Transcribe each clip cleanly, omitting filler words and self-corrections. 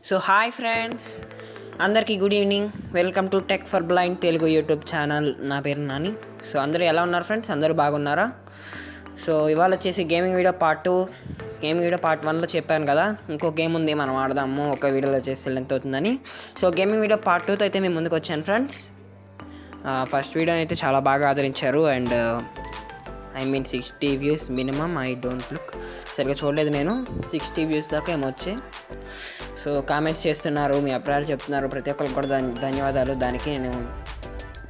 So hi friends, అందరికీ good evening. Welcome to tech for blind Telugu YouTube channel. నా పేరు Nani. So అందరూ ఎలా ఉన్నారు ఫ్రెండ్స్? అందరూ బాగున్నారా? సో ఇవాళ వచ్చేసి గేమింగ్ వీడియో పార్ట్ 1లో చెప్పాను కదా, ఇంకో గేమ్ ఉంది, మనం ఆడదాము. ఒక వీడియోలో వచ్చేసి లెంత్ అవుతుందని. సో గేమింగ్ వీడియో పార్ట్ 2తో అయితే మేము ముందుకు వచ్చాను ఫ్రెండ్స్. ఫస్ట్ వీడియో అయితే చాలా బాగా ఆదరించారు and 60 views minimum. I don't look సరిగ్గా చూడలేదు నేను. 60 వ్యూస్ దాకా ఏమో వచ్చాయి. సో కామెంట్స్ చేస్తున్నారు, మీ అభిప్రాయాలు చెప్తున్నారు. ప్రతి ఒక్కరికి కూడా ధన్యవాదాలు. దానికి నేను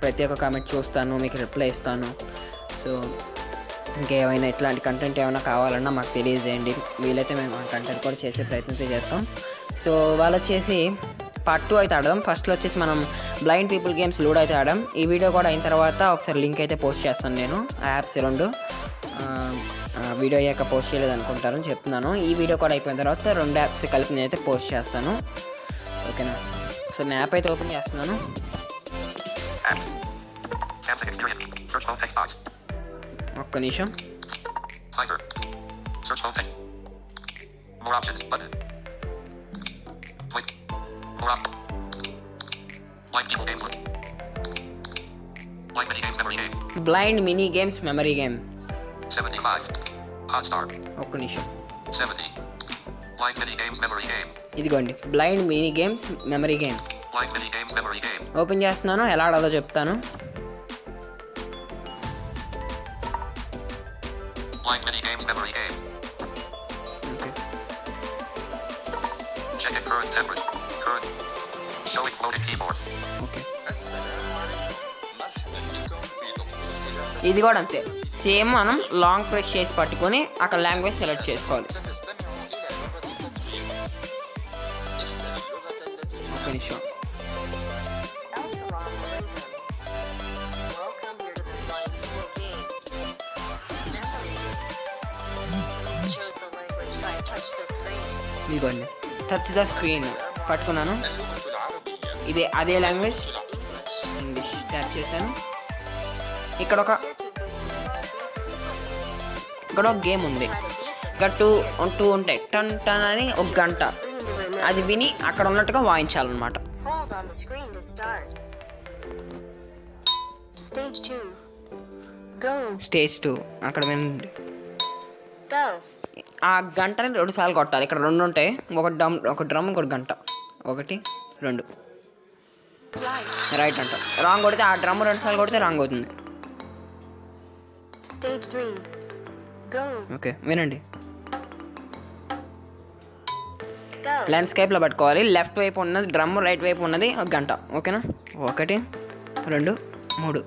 ప్రతి ఒక్క కామెంట్ చూస్తాను, మీకు రిప్లై ఇస్తాను. సో ఇంకేమైనా ఇట్లాంటి కంటెంట్ ఏమైనా కావాలన్నా మాకు తెలియజేయండి. వీలైతే మేము ఆ కంటెంట్ కూడా చేసే ప్రయత్నం చేస్తాం. సో వాళ్ళు వచ్చేసి పార్ట్ 2 అయితే ఆడదాం. ఫస్ట్లో వచ్చేసి మనం బ్లైండ్ పీపుల్ గేమ్స్ లూడో అయితే ఆడాం. ఈ వీడియో కూడా అయిన తర్వాత ఒకసారి లింక్ అయితే పోస్ట్ చేస్తాను నేను. ఆ యాప్స్ రెండు వీడియో అయ్యాక పోస్ట్ చేయలేదు అనుకుంటారని చెప్తున్నాను. ఈ వీడియో కూడా అయిపోయిన తర్వాత 2 యాప్స్ కలిపి నేనైతే పోస్ట్ చేస్తాను. ఓకేనా? సో నేను యాప్ అయితే ఓపెన్ చేస్తున్నాను. ఒక్క నిమిషం. Blind mini games memory game. 75 Hotstar. ఒక్క నిమిషం. 70 Blind Mini Games Memory Game. ఇదిగోండి, blind mini games memory game. Blind Mini Games Memory Game. Open చేస్తున్నాను, ఎలా ఆడాలో చెప్తాను. Blind Mini Games Memory Game. Check it current temperature. Current. Showing floating keyboard. Okay, ఇది కూడా అంతే same. మనం long press చేసి పట్టుకొని అక్కడ లాంగ్వేజ్ సెలెక్ట్ చేసుకోవాలి. ఒక నిమిషం. ఇదిగోండి, టచ్ ద స్క్రీన్ పట్టుకున్నాను. అదే లాంగ్వేజ్ ఇంగ్లీష్ ట్యాప్ చేశాను. ఇక్కడ ఒక గేమ్ ఉంది. ఇక్కడ టూ ఉంటాయి. టన్ టన్ అని ఒక గంట. అది విని అక్కడ ఉన్నట్టుగా వాయించాలన్నమాట. స్టేజ్ 2 అక్కడ వినండి. ఆ గంటని 2 సార్లు కొట్టాలి. ఇక్కడ 2 ఉంటాయి, ఒక డ్రమ్ ఇంకోటి గంట. 1 2 రైట్ అంట. రాంగ్ కొడితే ఆ డ్రమ్ 2 సార్లు కొడితే రాంగ్ అవుతుంది. ఓకే, వినండి. ల్యాండ్స్కేప్లో పట్టుకోవాలి. లెఫ్ట్ వైపు ఉన్నది డ్రమ్, రైట్ వైపు ఉన్నది ఒక గంట. ఓకేనా? 1 2 3.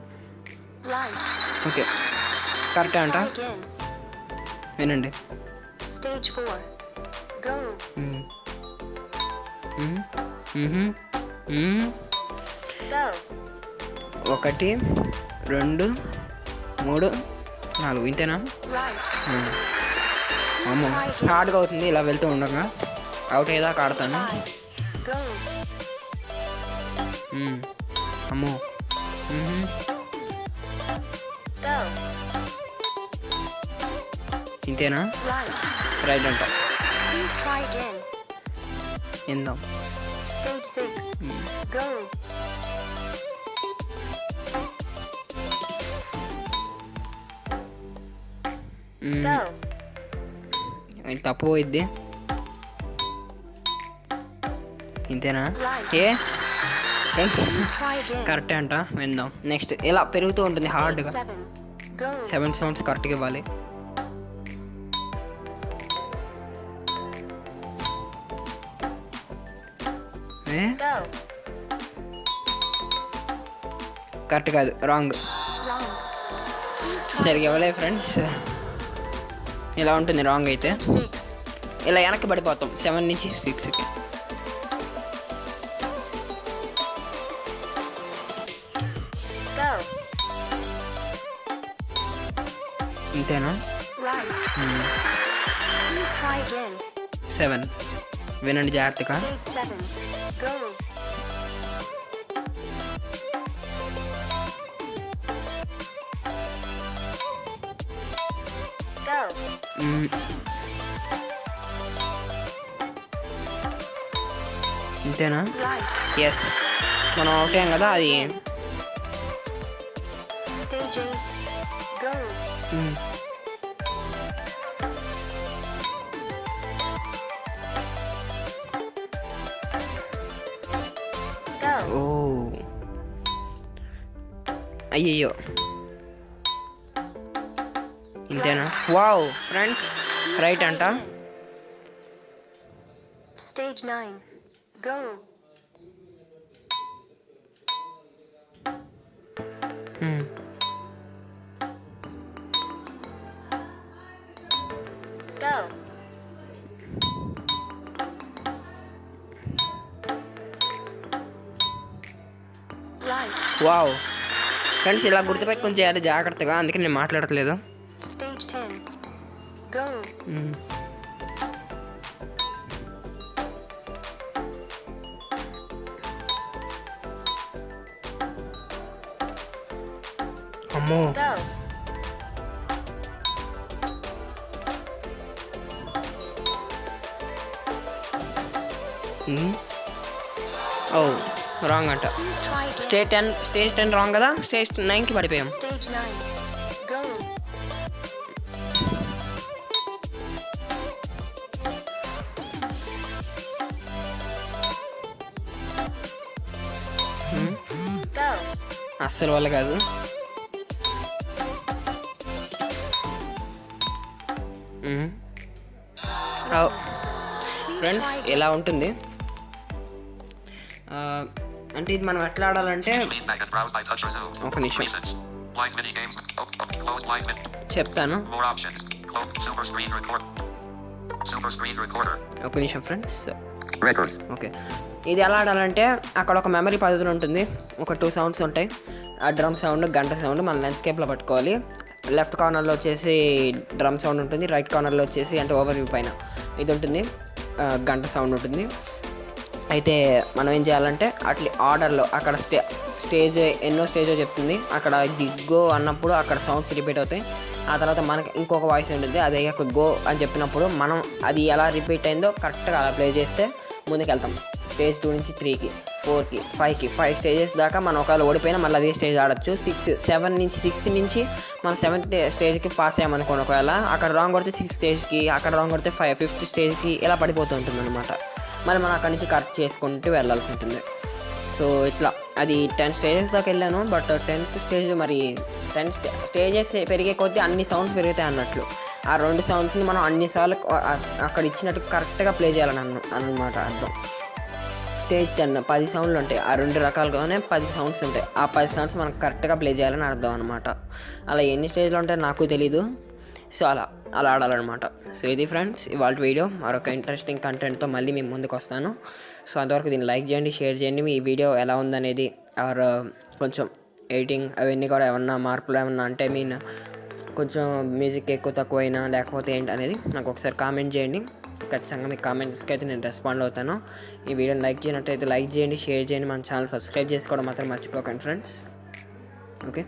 ఓకే, కరెక్టే అంట. వినండి. 1 2 3 4. ఇంతేనా? అమ్మో, హార్డ్గా అవుతుంది ఇలా వెళ్తూ ఉండగా. అవుట్ అయ్యేదాకా ఆడతాను. అమ్మో, ఇంతేనా? రైట్ అంట. ఇందాం. తప్పు పోయిద్ది. ఇంతేనా? ఫ్రెండ్స్ కరెక్టే అంట. విందాం. నెక్స్ట్ ఇలా పెరుగుతూ ఉంటుంది హార్డ్గా. 7 సౌండ్స్ కరెక్ట్గా ఇవ్వాలి. కరెక్ట్ కాదు, రాంగ్. సరిగ్గా ఇవ్వలేదు ఫ్రెండ్స్. ఇలా ఉంటుంది రాంగ్ అయితే. ఇలా వెనక్కి పడిపోతాం 7 నుంచి 6కి. ఇంతేనా? 7. వినండి జాగ్రత్తగా. ఇంతేనా? Right. ఎస్, మనం అవుట్ అయ్యాం కదా అది. Stage 8. Go. Go. ఓ అయ్యయ్యో, ఇంతేనా? వావ్ ఫ్రెండ్స్, రైట్ అంట. Stage 9. Go. Go. Right. Wow friends, ఇలా గుర్తుపెట్టుకొని చేయాలి జాగ్రత్తగా, అందుకే నేను మాట్లాడట్లేదు. Stage 10. Go. అమ్మో, Go. ఓ రాంగ్ అంట. Try again. స్టేజ్ 10 రాంగ్ కదా, స్టేజ్ 9కి పడిపోయాం. Stage 9. Go. Go. అస్సలు వల్ల కాదు. ఫ్రెండ్స్, ఇలా ఉంటుంది. అంటే ఇది మనం ఎట్లా ఆడాలంటే, Lean back and browse by touch or zoom. ఒక నిమిషం Recents. Blind mini games. Close blind mini. చెప్తాను. More options. Close super screen record. Super screen recorder. ఒక నిమిషం ఫ్రెండ్స్. Record. ఓకే, ఇది ఎలా ఆడాలంటే అక్కడ ఒక మెమరీ పద్ధతి ఉంటుంది. ఒక 2 సౌండ్స్ ఉంటాయి. ఆ డ్రమ్ సౌండ్, గంట సౌండ్ మన ల్యాండ్స్కేప్లో పట్టుకోవాలి. లెఫ్ట్ కార్నర్లో వచ్చేసి డ్రమ్ సౌండ్ ఉంటుంది, రైట్ కార్నర్లో వచ్చేసి అంటే ఓవర్ వ్యూ పైన ఇది ఉంటుంది, గంట సౌండ్ ఉంటుంది. అయితే మనం ఏం చేయాలంటే అట్లా ఆర్డర్లో అక్కడ స్టేజ్ ఎన్నో స్టేజో చెప్తుంది. అక్కడ గో అన్నప్పుడు అక్కడ సౌండ్స్ రిపీట్ అవుతాయి. ఆ తర్వాత మనకి ఇంకొక వాయిస్ ఉంటుంది, అదే గో అని చెప్పినప్పుడు మనం అది ఎలా రిపీట్ అయిందో కరెక్ట్గా అలా ప్లే చేస్తే ముందుకెళ్తాం. స్టేజ్ 2 నుంచి 3కి 4కి 5కి 5 స్టేజెస్ దాకా మనం ఒకవేళ ఓడిపోయినా మళ్ళీ అదే స్టేజ్ ఆడొచ్చు. 6 నుంచి మనం 7th స్టేజ్కి పాస్ అయ్యామనుకోండి, ఒకవేళ అక్కడ రాంగ్ కొడితే 6th స్టేజ్కి, అక్కడ రాంగ్ కొడితే 5th స్టేజ్కి ఇలా పడిపోతూ ఉంటుంది అనమాట. మళ్ళీ మనం అక్కడి నుంచి కరెక్ట్ చేసుకుంటూ వెళ్ళాల్సి ఉంటుంది. సో ఇట్లా అది 10 స్టేజెస్ దాకా వెళ్ళాను. బట్ 10th స్టేజ్ మరి 10 స్టేజెస్ పెరిగే కొద్దీ అన్ని సౌండ్స్ పెరుగుతాయి అన్నట్లు. ఆ 2 సౌండ్స్ని మనం అన్నిసార్లు అక్కడ ఇచ్చినట్టు కరెక్ట్గా ప్లే చేయాలని అన్నమాట అర్థం. స్టేజ్ 10 10 సౌండ్లు ఉంటాయి. ఆ 2 రకాలుగానే 10 సౌండ్స్ ఉంటాయి. ఆ 10 సౌండ్స్ మనం కరెక్ట్గా ప్లే చేయాలని అర్థం అనమాట. అలా ఎన్ని స్టేజ్లు ఉంటాయో నాకు తెలీదు. సో అలా ఆడాలన్నమాట. సో ఇది ఫ్రెండ్స్ ఇవాళ వీడియో. మరొక ఇంట్రెస్టింగ్ కంటెంట్తో మళ్ళీ మేము ముందుకు వస్తాను. సో అంతవరకు దీన్ని లైక్ చేయండి, షేర్ చేయండి. మీ వీడియో ఎలా ఉందనేది ఆర్ కొంచెం ఎడిటింగ్ అవన్నీ కూడా ఏమన్నా మార్పులు ఏమన్నా అంటే కొంచెం మ్యూజిక్ ఎక్కువ తక్కువైనా లేకపోతే ఏంటి అనేది నాకు ఒకసారి కామెంట్ చేయండి. ఖచ్చితంగా మీ కామెంట్స్కి అయితే నేను రెస్పాండ్ అవుతాను. ఈ వీడియోని లైక్ చేయనట్టయితే లైక్ చేయండి, షేర్ చేయండి, మన ఛానల్ సబ్స్క్రైబ్ చేసుకోవడం మాత్రం మర్చిపోకండి ఫ్రెండ్స్. ఓకే.